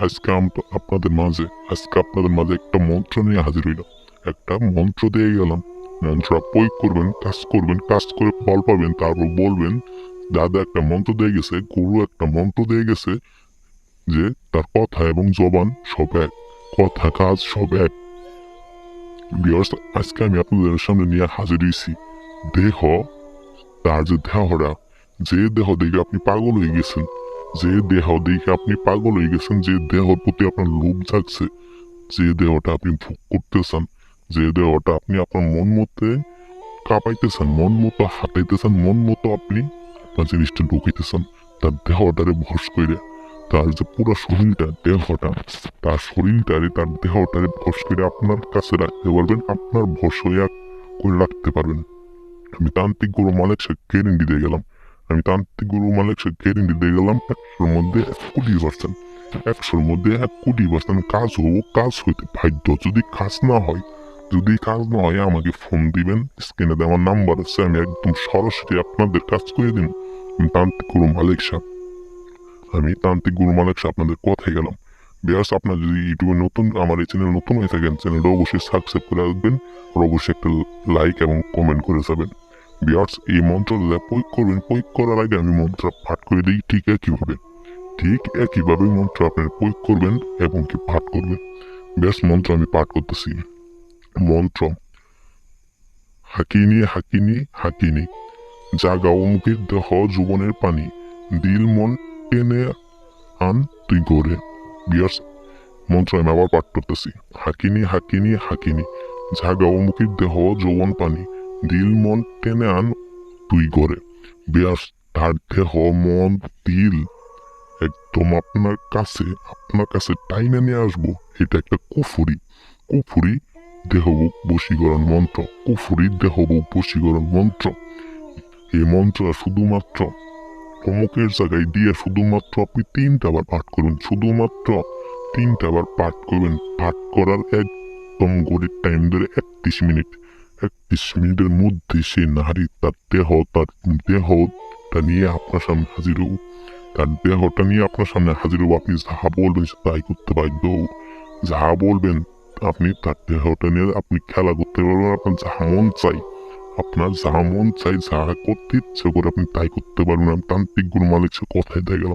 আজকে আপনাদের মাঝে একটা মন্ত্র নিয়ে হাজির হইলাম। একটা মন্ত্র দিয়ে গেলাম, মন্ত্রটা প্রয়োগ করবেন, কাজ করে ফল পাবেন, তারপর বলবেন দাদা একটা মন্ত্র দিয়ে গেছে, গুরু একটা মন্ত্র দিয়ে গেছে যে তার কথা এবং জবান সব এক, কথা কাজ সব এক। ভিউয়ার্স, আজকে আমি আপনাদের সামনে নিয়ে হাজির হয়েছি দেহ, তার যে দেহটা, যে দেহ দেখে আপনি পাগল হয়ে গেছেন, যে দেহ দেখে আপনি পাগল হয়ে গেছেন, যে দেহর প্রতি আপনার লোভ জাগছে, যে দেহটা আপনি ভোগ করতেছেন, যে দেহটা আপনি আপনার মন মতে কাঁপাইতেছেন, মন মতো হাঁটাইতেছেন, মন মতো আপনি আপনার জিনিসটা ঢুকাইতেছেন, তার দেহটারে ভস করে, তার যে পুরো শরীরটা, দেহটা, তার শরীরটারে, তার দেহটারে ভস করে আপনার কাছে রাখতে পারবেন, আপনার ভস হইয়া করে রাখতে পারবেন। আমি তান্ত্রিক গুরু মালিক শেখ গ্যারেন্টি দিয়ে গেলাম, আমি তান্ত্রিক গুরু মালিক শেখ গ্যারেন্টি দিয়ে গেলাম 100-র মধ্যে 1 কোটি%, 100-র মধ্যে 1 কোটি% কাজ হবো, কাজ হইতে বাধ্য। যদি কাজ না হয়, আমাকে ফোন দিবেন, স্ক্রিনে দেওয়া আমার নাম্বার আছে, আমি একদম সরাসরি আপনাদের কাজ করে দিন। আমি তান্ত্রিক গুরু মালিক শাহ আপনাদের কথাই গেলাম। বিয়ার্স, আপনার যদি ইউটিউবে নতুন, আমার এই চ্যানেল নতুন হয়ে থাকেন, চ্যানেলটা অবশ্যই সাবস্ক্রাইব করে রাখবেন, আর অবশ্যই একটা লাইক এবং কমেন্ট করে যাবেন। বিয়ার্স, এই মন্ত্রটা প্রয়োগ করবেন, প্রয়োগ করার আগে আমি মন্ত্র পাঠ করে দিই ঠিক একইভাবে মন্ত্র আপনার প্রয়োগ করবেন এবং কি পাঠ করবেন। বিয়ার্স, মন্ত্র আমি পাঠ করতেছি। মন্ত্র: হাকিনি হাকিনি হাকিনি, জাগাও মুখের দেহ যৌবনের পানি, দিল মন টেনে আন তুই গড়ে। বিয়ার্স, মন্ত্র আমি আবার পাঠ করতেছি। হাকিনি হাকিনি হাকিনি, জাগাও মুখের দেহ যৌবন পানি, দিল মন টেনে আন তুই গড়ে। বিয়ার্স, তার দেহ, মন, দিল একদম আপনার কাছে টাইনা নিয়ে আসবো। এটা একটা কুফুরি দেহ বশীকরণ মন্ত্র, কুফুরি দেহ বশীকরণ মন্ত্র। এই মন্ত্র শুধুমাত্র অমুকের জায়গায় দিয়ে শুধুমাত্র আপনি 3টা বার পাঠ করবেন, শুধুমাত্র 3টা বার পাঠ করবেন। পাঠ করার একদম গড়ির টাইম ধরে 31 মিনিটের মধ্যে সে নারী তার দেহটা নিয়ে আপনার সামনে হাজির হবো, তার দেহটা নিয়ে আপনার সামনে হাজির হবো। আপনি যাহা বলবেন সে তাই করতে বাধ্য হবো। যাহা বলবেন আপনি তার দেহটা নিয়ে আপনি খেলা করতে পারবেন। আপনার যাহা মন চাই, যাহা করতে ইচ্ছে করে আপনি তাই করতে পারবেন। আমি তান্ত্রিক গুরু মালিক সে কথাই দিয়ে গেলাম।